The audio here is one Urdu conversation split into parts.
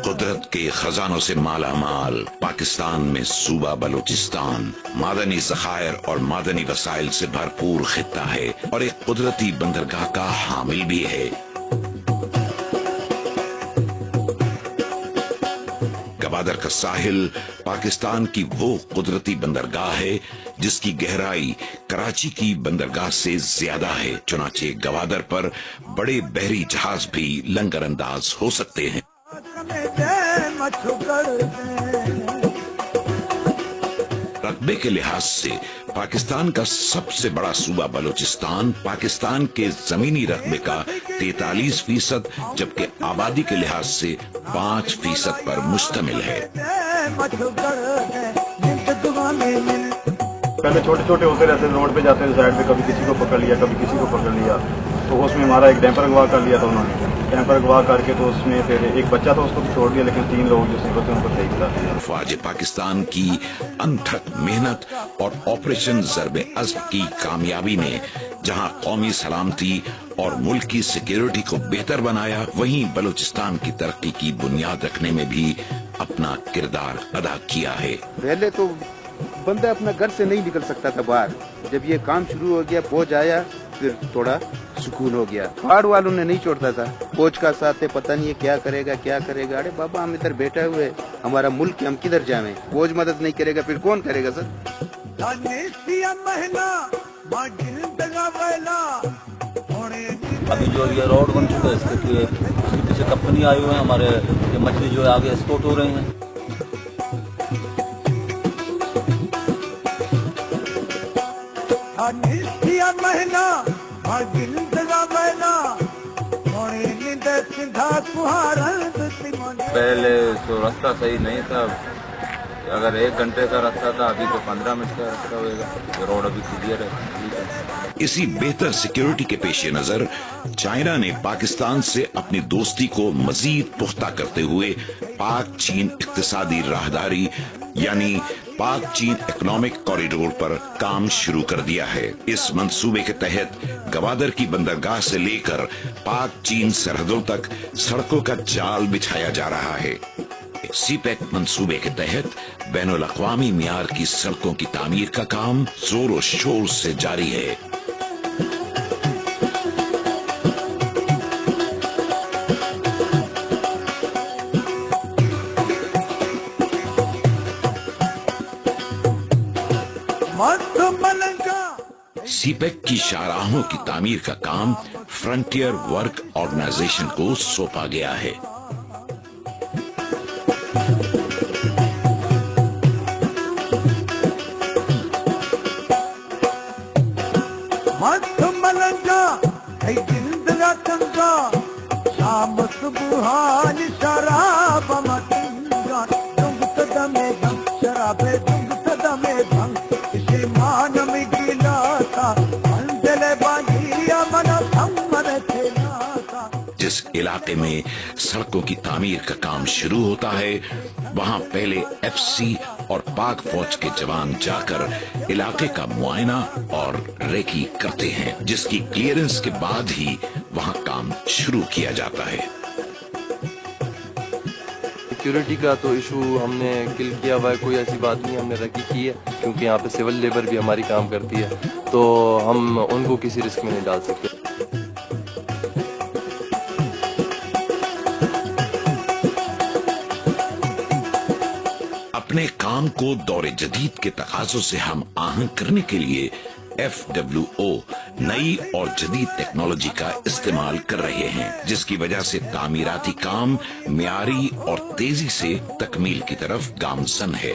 قدرت کے خزانوں سے مالا مال پاکستان میں صوبہ بلوچستان معدنی ذخائر اور معدنی وسائل سے بھرپور خطہ ہے اور ایک قدرتی بندرگاہ کا حامل بھی ہے۔ گوادر کا ساحل پاکستان کی وہ قدرتی بندرگاہ ہے جس کی گہرائی کراچی کی بندرگاہ سے زیادہ ہے، چنانچہ گوادر پر بڑے بحری جہاز بھی لنگر انداز ہو سکتے ہیں۔ رقبے کے لحاظ سے پاکستان کا سب سے بڑا صوبہ بلوچستان پاکستان کے زمینی رقبے کا 43% جبکہ آبادی کے لحاظ سے 5% پر مشتمل ہے۔ پہلے چھوٹے چھوٹے ہوتے رہتے تھے، روڈ پہ جاتے تھے سائڈ پہ، کبھی کسی کو پکڑ لیا کبھی کسی کو پکڑ لیا، تو اس میں ہمارا ایک ڈیمپر اغوا کر لیا تھا انہوں نے۔ ڈیمپر اغوا کر کے تو اس میں پھر ایک بچہ تھا، اس کو چھوڑ دیا، لیکن 3 لوگ جو صرف ان کو دیکھ تھا۔ فوج پاکستان کی انتھک محنت اور آپریشن ضرب عزم کی کامیابی نے جہاں قومی سلامتی اور ملک کی سیکیورٹی کو بہتر بنایا، وہیں بلوچستان کی ترقی کی بنیاد رکھنے میں بھی اپنا کردار ادا کیا ہے۔ پہلے تو بندہ اپنا گھر سے نہیں نکل سکتا تھا باہر، جب یہ کام شروع ہو گیا، فوج آیا، پھر تھوڑا سکون ہو گیا۔ پہاڑ والوں نے نہیں چھوڑتا تھا، فوج کا ساتھ ہے، پتہ نہیں ہے کیا کرے گا کیا کرے گا۔ ارے بابا ہم ادھر بیٹھے ہوئے، ہمارا ملک ہے، ہم کدھر جائیں؟ فوج مدد نہیں کرے گا پھر کون کرے گا سر؟ ابھی جو یہ روڈ بن چکا ہے، اس کے پیچھے کمپنی آئے ہوئے ہیں، ہمارے یہ مچھلی جو ہے آگے ایکسپورٹ ہو رہی ہیں۔ پہلے تو راستہ صحیح نہیں تھا، اگر 1 گھنٹے کا راستہ تھا، ابھی تو 15 منٹ کا راستہ ہوئے گا۔ روڈ ابھی کلیئر ہے۔ اسی بہتر سیکیورٹی کے پیش نظر چائنا نے پاکستان سے اپنی دوستی کو مزید پختہ کرتے ہوئے پاک چین اقتصادی راہداری یعنی پاک چین اکنامک کوریڈور پر کام شروع کر دیا ہے۔ اس منصوبے کے تحت گوادر کی بندرگاہ سے لے کر پاک چین سرحدوں تک سڑکوں کا جال بچھایا جا رہا ہے۔ سی پیک منصوبے کے تحت بین الاقوامی معیار کی سڑکوں کی تعمیر کا کام زور و شور سے جاری ہے۔ سی پیک کی شاہراہوں کی تعمیر کا کام فرنٹیئر ورک آرگنائزیشن کو سونپا گیا ہے۔ جس علاقے میں سڑکوں کی تعمیر کا کام شروع ہوتا ہے وہاں پہلے ایف سی اور پاک فوج کے جوان جا کر علاقے کا معائنہ اور ریکی کرتے ہیں، جس کی کلیئرنس کے بعد ہی وہاں کام شروع کیا جاتا ہے۔ سیکیورٹی کا تو ایشو ہم نے کل کیا ہوا ہے، کوئی ایسی بات نہیں، ہم نے ریکی کی ہے، کیونکہ یہاں پہ سول لیبر بھی ہماری کام کرتی ہے، تو ہم ان کو کسی رسک میں نہیں ڈال سکتے۔ اپنے کام کو دور جدید کے تقاضوں سے ہم آہنگ کرنے کے لیے FWO نئی اور جدید ٹیکنالوجی کا استعمال کر رہے ہیں، جس کی وجہ سے تعمیراتی کام معیاری اور تیزی سے تکمیل کی طرف گامزن ہے۔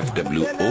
FWO